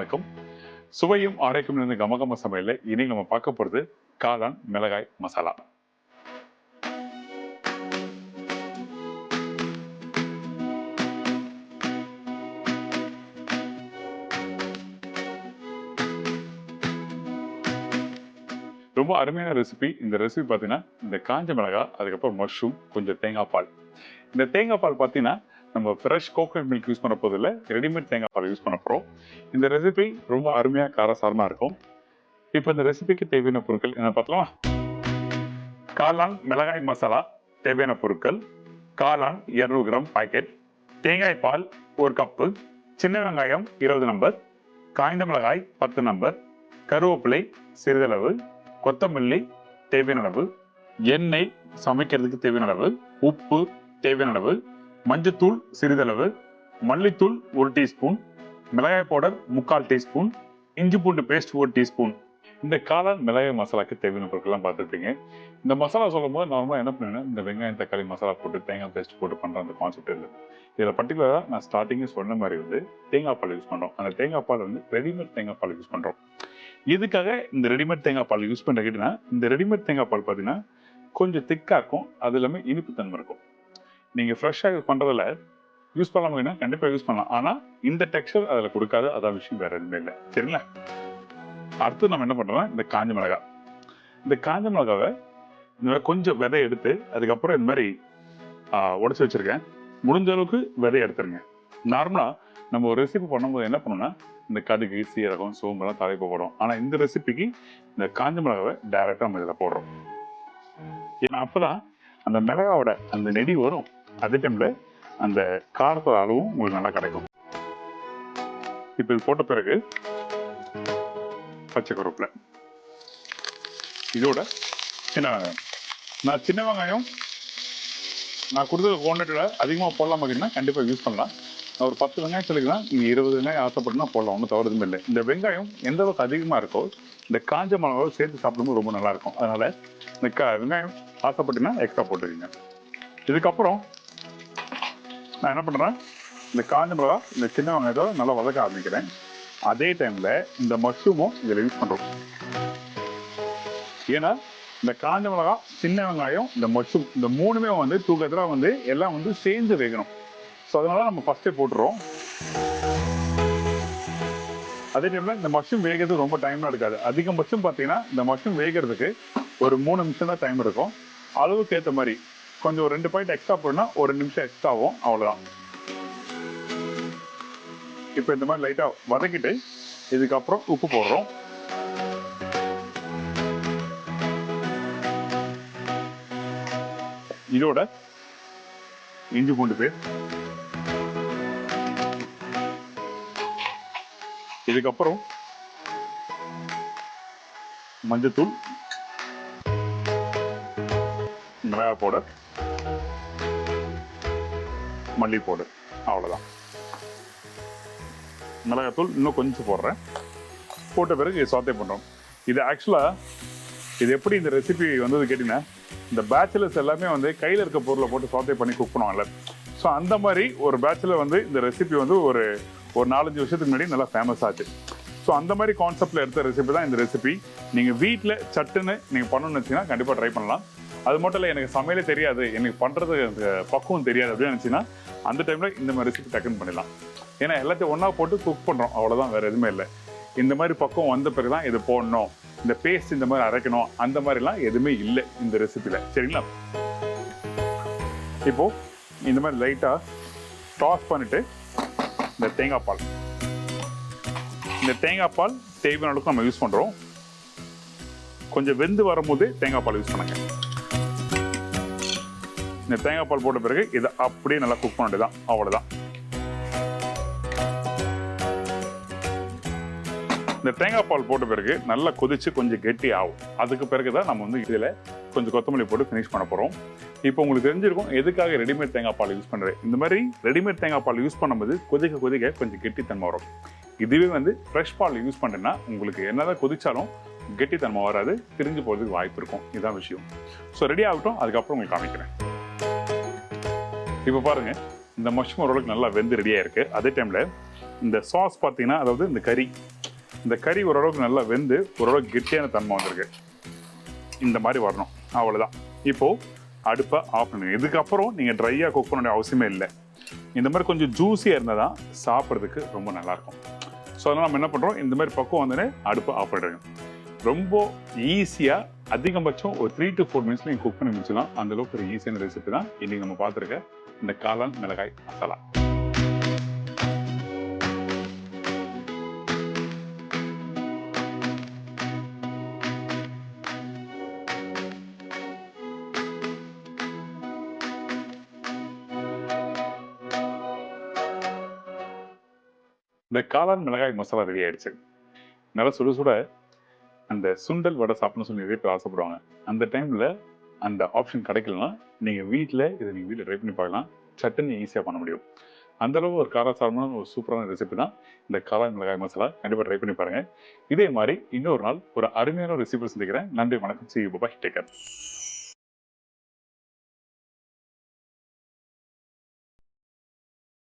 வணக்கம். சுவையும் ஆரோக்கியம் நிறைந்த கமகம சமையல்ல இன்னைக்கு நம்ம பார்க்க போறது காளான் மிளகாய் மசாலா. ரொம்ப அருமையான ரெசிபி. இந்த ரெசிபி பார்த்தீங்கன்னா இந்த காஞ்ச மிளகாய், அதுக்கப்புறம் மஷ்ரூம், கொஞ்சம் தேங்காய் பால். இந்த தேங்காய் பால் பார்த்தீங்கன்னா நம்ம ஃப்ரெஷ் கோகோனட் மில்க் யூஸ் பண்ண போதில்லை, ரெடிமேட் தேங்காய் பால் யூஸ் பண்ண போகிறோம். இந்த ரெசிபி ரொம்ப அருமையாக காரசாரமாக இருக்கும். இப்போ இந்த ரெசிபிக்கு தேவையான பொருட்கள் என்ன பார்த்தலாமா? காளான் மிளகாய் மசாலா தேவையான பொருட்கள்: காளான் 200 கிராம் பாக்கெட், தேங்காய் பால் 1 கப்பு, சின்ன வெங்காயம் 20 நம்பர், காய்ந்த மிளகாய் 10 நம்பர், கருவேப்பிலை சிறிதளவு, கொத்தமல்லி தேவையான அளவு, எண்ணெய் சமைக்கிறதுக்கு தேவையான அளவு, உப்பு தேவையான அளவு, மஞ்சத்தூள் சிறிதளவு, மல்லித்தூள் 1 டீஸ்பூன், மிளகாய் பவுடர் 3/4 டீஸ்பூன், இஞ்சி பூண்டு பேஸ்ட் 1 டீஸ்பூன். இந்த காளான் மிளகாய் மசாலாக்கு தேவையான பொருட்கள்லாம் பார்த்துருப்பீங்க. இந்த மசாலா சொல்லும் போது நார்மலாக என்ன பண்ணுவேன்னா, இந்த வெங்காயம் தக்காளி மசாலா போட்டு தேங்காய் பேஸ்ட் போட்டு பண்ணுற அந்த கான்செப்ட் இல்லை. இதில் பர்டிகுலராக நான் ஸ்டார்டிங்கே சொன்ன மாதிரி வந்து தேங்காய் பால் யூஸ் பண்ணுறோம். அந்த தேங்காய் பால் வந்து ரெடிமேட் தேங்காய் பால் யூஸ் பண்ணுறோம். இதுக்காக இந்த ரெடிமேட் தேங்காய் பால் யூஸ் பண்ணுற கேட்டிங்கன்னா, இந்த ரெடிமேட் தேங்காய் பால் பார்த்தீங்கன்னா கொஞ்சம் திக்காக இருக்கும், அது இல்லாமல் இனிப்பு தன்மை இருக்கும். நீங்கள் ஃப்ரெஷ்ஷாக யூஸ் பண்ணுறதில் யூஸ் பண்ணலாம்னா கண்டிப்பாக யூஸ் பண்ணலாம். ஆனால் இந்த டெக்ஸ்சர் அதில் கொடுக்காது, அதான் விஷயம், வேறு எதுவுமே இல்லை. சரிங்களா? அடுத்து நம்ம என்ன பண்ணுறோம்னா, இந்த காஞ்ச மிளகாய். இந்த காஞ்ச மிளகாவை இந்த மாதிரி கொஞ்சம் விதை எடுத்து அதுக்கப்புறம் இந்த மாதிரி உடச்சி வச்சுருக்கேன். முடிஞ்ச அளவுக்கு விதையை எடுத்துருங்க. நார்மலாக நம்ம ஒரு ரெசிபி பண்ணும்போது என்ன பண்ணோம்னா, இந்த கடுகு சீரகம் சோம்பெல்லாம் தலைப்பு போடும். ஆனால் இந்த ரெசிபிக்கு இந்த காஞ்ச மிளகாவை டைரெக்டாக நம்ம இதில் போடுறோம். ஏன்னா அப்போ தான் அந்த மிளகாவோட அந்த நெடி வரும், அதே டைமில் அந்த காரத்தோட அளவும் உங்களுக்கு நல்லா கிடைக்கும். இப்போ இது போட்ட பிறகு பச்சை கருவேப்பிலை, இதோட சின்ன வெங்காயம். நான் சின்ன வெங்காயம் நான் கொடுத்த குவான்டிட்டியோட அதிகமாக போடலாம் அப்படின்னா கண்டிப்பாக யூஸ் பண்ணலாம். நான் ஒரு 10 வெங்காயம் சொல்லிக்கலாம், நீங்கள் 20 வெங்காயம் ஆசைப்பட்டுனா போடலாம், ஒன்றும் தவறுதும் இல்லை. இந்த வெங்காயம் எந்த அளவுக்கு அதிகமாக இருக்கோ இந்த காஞ்ச மிளகாவை சேர்த்து சாப்பிடும்போது ரொம்ப நல்லா இருக்கும். அதனால இந்த வெங்காயம் ஆசைப்பட்டீங்கன்னா எக்ஸ்ட்ரா போட்டுருக்கீங்க. இதுக்கப்புறம் நான் என்ன பண்ணுறேன், இந்த காஞ்ச மிளகா இந்த சின்ன வெங்காயத்தோட நல்லா வதக்க ஆரம்பிக்கிறேன். அதே டைமில் இந்த மஷ்ரூமும் இதில் யூஸ் பண்ணுறோம். ஏன்னா இந்த காஞ்ச மிளகா, சின்ன வெங்காயம், இந்த மஷ்ரூம், இந்த மூணுமே வந்து தூக்கத்தில் வந்து எல்லாம் வந்து சேர்ந்து வேகணும். ஸோ அதனால நம்ம ஃபஸ்ட்டே போட்டுருவோம். அதே டைமில் இந்த மஷ்ரூம் வேகிறது ரொம்ப டைம்லாம் எடுக்காது. அதிகபட்சம் பார்த்தீங்கன்னா இந்த மஷ்ரூம் வேகிறதுக்கு ஒரு 3 நிமிஷம் தான் டைம் இருக்கும். அளவுக்கு ஏற்ற மாதிரி கொஞ்சம் ஒரு 2 பாயிண்ட் எக்ஸ்ட்ரா போடணும்னா ஒரு 2 நிமிஷம் எக்ஸ்ட்ரா ஆகும், அவ்வளோதான். இப்போ இந்த மாதிரி லைட்டாக வதக்கிட்டு இதுக்கப்புறம் உப்பு போடுறோம். இதோட இஞ்சி பூண்டு பேஸ்ட், இதுக்கப்புறம் மஞ்சத்தூள், மிளகாய் பவுடர், மல்லி பவுடர், அவ்வளோதான். மிளகாத்தூள் இன்னும் கொஞ்சம் போடுறேன். போட்ட பிறகு சாத்தே பண்ணுறோம். இது ஆக்சுவலாக இது எப்படி இந்த ரெசிபி வந்தது கேட்டிங்கன்னா, இந்த பேச்சுலர்ஸ் எல்லாமே வந்து கையில் இருக்க பொருளை போட்டு சாத்தே பண்ணி குக் பண்ணுவாங்கல்ல. ஸோ அந்த மாதிரி ஒரு பேச்சுலர் வந்து இந்த ரெசிபி வந்து ஒரு 4-5 வருஷத்துக்கு முன்னாடி நல்லா ஃபேமஸ் ஆச்சு. ஸோ அந்த மாதிரி கான்செப்டில் எடுத்த ரெசிபி தான் இந்த ரெசிபி. நீங்கள் வீட்டில் சட்டுன்னு நீங்கள் பண்ணணும்னு வச்சிங்கன்னா கண்டிப்பாக ட்ரை பண்ணலாம். அது மட்டும் இல்லை, எனக்கு சமையலே தெரியாது, எனக்கு பண்ணுறது பக்குவம் தெரியாது அப்படின்னு நினச்சிங்கன்னா அந்த டைமில் இந்த மாதிரி ரெசிபி டக்குன்னு பண்ணிடலாம். ஏன்னா எல்லாத்தையும் ஒன்றா போட்டு குக் பண்ணுறோம், அவ்வளோதான், வேறு எதுவுமே இல்லை. இந்த மாதிரி பக்குவம் வந்த பிறகு தான் இது போடணும், இந்த பேஸ்ட் இந்த மாதிரி அரைக்கணும், அந்த மாதிரிலாம் எதுவுமே இல்லை இந்த ரெசிபியில். சரிங்களா? இப்போது இந்த மாதிரி லைட்டாக டாஸ் பண்ணிவிட்டு இந்த தேங்காய் பால், இந்த தேங்காய் பால் தேவையான அளவுக்கு நம்ம யூஸ் பண்ணுறோம். கொஞ்சம் வெந்து வரும்போது தேங்காய் பால் யூஸ் பண்ணுங்க. இந்த தேங்காய் பால் போட்ட பிறகு இதை அப்படியே நல்லா குக் பண்ணிட்டு தான், அவ்வளோதான். இந்த தேங்காய் பால் போட்ட பிறகு நல்லா கொதிச்சு கொஞ்சம் கெட்டி ஆகும். அதுக்கு பிறகு தான் நம்ம வந்து இதில் கொஞ்சம் கொத்தமல்லி போட்டு ஃபினிஷ் பண்ண போகிறோம். இப்போ உங்களுக்கு தெரிஞ்சிருக்கும் எதுக்காக ரெடிமேட் தேங்காய் பால் யூஸ் பண்ணுறது. இந்த மாதிரி ரெடிமேட் தேங்காய் பால் யூஸ் பண்ணும்போது கொதிக்க கொதிக்க கொஞ்சம் கெட்டித்தன்மை வரும். இதுவே வந்து ஃப்ரெஷ் பால் யூஸ் பண்ணுறேன்னா உங்களுக்கு என்னதான் கொதிச்சாலும் கெட்டித்தன்மை வராது, திரிஞ்சு போகிறதுக்கு வாய்ப்பு இருக்கும். இதுதான் விஷயம். ஸோ ரெடி ஆகட்டும், அதுக்கப்புறம் உங்களுக்கு காமிக்கிறேன். இப்போ பாருங்கள், இந்த மஷ்ரூம் ஓரளவுக்கு நல்லா வெந்து ரெடியாக இருக்குது. அதே டைமில் இந்த சாஸ் பார்த்தீங்கன்னா, அதாவது இந்த கறி இந்த கறி ஓரளவுக்கு நல்லா வெந்து ஓரளவுக்கு கெட்டியான தன்மை வந்திருக்கு. இந்த மாதிரி வரணும், அவ்வளோதான். இப்போது அடுப்பை ஆஃப் பண்ணுங்க. இதுக்கப்புறம் நீங்கள் ட்ரையாக குக் பண்ண வேண்டிய அவசியமே இல்லை. இந்த மாதிரி கொஞ்சம் ஜூஸியாக இருந்தால் தான் சாப்பிட்றதுக்கு ரொம்ப நல்லாயிருக்கும். ஸோ அதனால் நம்ம என்ன பண்ணுறோம், இந்த மாதிரி பக்குவம் வந்தோடனே அடுப்பை ஆஃப் பண்ணிடுங்க. ரொம்ப ஈஸியாக அதிகபட்சம் ஒரு 3 to 4 மினிட்ஸ் நீங்கள் குக் பண்ணி முடிச்சிடலாம். அந்தளவுக்கு ஒரு ஈஸியான ரெசிபி தான் இன்றைக்கி நம்ம பார்த்துருக்க இந்த காளான் மிளகாய் மசாலா. இந்த காளான் மிளகாய் மசாலா ரெடி ஆயிடுச்சு. நல்லா சுட சுட அந்த சுண்டல் வடை சாப்பிடணும்னு சொல்லி நிறைய பேர் ஆசைப்படுவாங்க. அந்த டைமில் அந்த ஆப்ஷன் கிடைக்கலன்னா நீங்கள் வீட்டில் ட்ரை பண்ணி பார்க்கலாம். சட்டுன்னு ஈஸியாக பண்ண முடியும். அந்தளவு ஒரு காரசாரமான ஒரு சூப்பரான ரெசிபி தான் இந்த காளான் மிளகாய் மசாலா. கண்டிப்பாக ட்ரை பண்ணி பாருங்கள். இதே மாதிரி இன்னொரு நாள் ஒரு அருமையான ரெசிபி சந்திக்கிறேன். நன்றி, வணக்கம். See you, bye, take care.